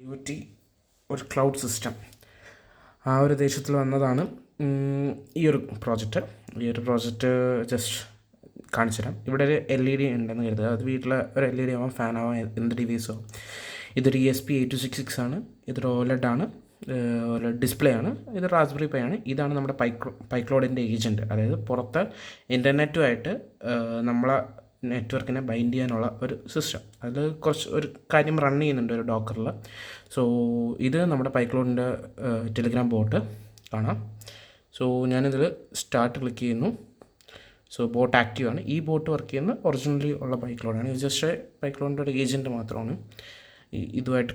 IoT ഒരു cloud system ആ ഒരു ഉദ്ദേശത്തിൽ വന്നതാണ് ഈ ഒരു പ്രോജക്റ്റ് ജസ്റ്റ് കാണിച്ചു തരാം. ഇവിടെ ഒരു LED ഉണ്ടെന്ന് കരുതുക. അത് വീട്ടിലെ ഒരു LED ആവാം, ഫാൻ ആവാം, എന്ത് ഡിവൈസോ. ഇതൊരു ESP8266 ആണ്. ഇതൊരു OLED ആണ്, OLED ഡിസ്പ്ലേ ആണ്. ഇത് റാസ്ബെറി പൈ ആണ്. ഇതാണ് നമ്മുടെ പൈക്ലോഡിൻ്റെ ഏജൻറ്റ്, അതായത് പുറത്ത് ഇൻ്റർനെറ്റുമായിട്ട് നമ്മളെ നെറ്റ്വർക്കിനെ ബൈൻഡ് ചെയ്യാനുള്ള ഒരു സിസ്റ്റം. അതിൽ കുറച്ച് ഒരു കാര്യം റൺ ചെയ്യുന്നുണ്ട് ഒരു ഡോക്കറിൽ. സോ ഇത് നമ്മുടെ പൈക്ലോഡിൻ്റെ ടെലിഗ്രാം ബോട്ട് കാണാം. സോ ഞാനിതിൽ സ്റ്റാർട്ട് ക്ലിക്ക് ചെയ്യുന്നു. സോ ബോട്ട് ആക്റ്റീവ് ആണ്. ഈ ബോട്ട് വർക്ക് ചെയ്യുന്ന ഒറിജിനലി ഉള്ള പൈക്ലോഡാണ്. ഇത് ജസ്റ്റ് പൈക്ലോഡിൻ്റെ ഒരു ഏജൻറ്റ് മാത്രമാണ്. ഇതുമായിട്ട്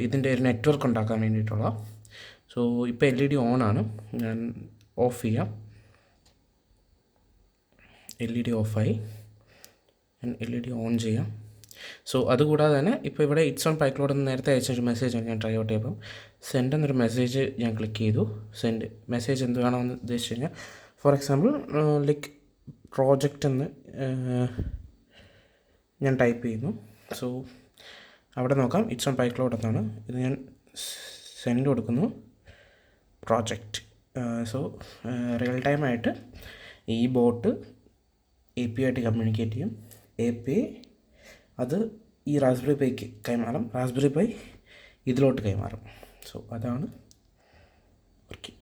ഇതിൻ്റെ ഒരു നെറ്റ്വർക്ക് ഉണ്ടാക്കാൻ വേണ്ടിയിട്ടുള്ള. സോ ഇപ്പോൾ LED ഓൺ ആണ്. ഞാൻ ഓഫ് ചെയ്യാം. LED ഓഫായി. ഞാൻ LED ഓൺ ചെയ്യാം. സോ അതുകൂടാതെ തന്നെ ഇപ്പോൾ ഇവിടെ ഇറ്റ്സ് ഓൺ പൈക്ലോഡ് എന്ന് നേരത്തെ അയച്ചൊരു മെസ്സേജാണ് ഞാൻ ട്രൈ ഔട്ട് ചെയ്തപ്പം. സെൻഡ് എന്നൊരു മെസ്സേജ് ഞാൻ ക്ലിക്ക് ചെയ്തു. സെൻഡ് മെസ്സേജ് എന്ത് വേണമെന്ന് ഉദ്ദേശിച്ച് കഴിഞ്ഞാൽ, ഫോർ എക്സാമ്പിൾ ലൈക്ക് പ്രോജക്റ്റ് എന്ന് ഞാൻ ടൈപ്പ് ചെയ്യുന്നു. സോ അവിടെ നോക്കാം ഇറ്റ്സ് ഓൺ പൈക്ലോഡ് എന്നാണ്. ഇത് ഞാൻ സെൻഡ് കൊടുക്കുന്നു, പ്രോജക്റ്റ്. സോ റിയൽ ടൈമായിട്ട് ഈ ബോട്ട് API ആയിട്ട് കമ്മ്യൂണിക്കേറ്റ് ചെയ്യും. API അത് ഈ റാസ്ബെറി പൈക്ക് കൈമാറും, റാസ്ബെറി പൈ ഇതിലോട്ട് കൈമാറും. സോ അതാണ് വർക്കിംഗ്.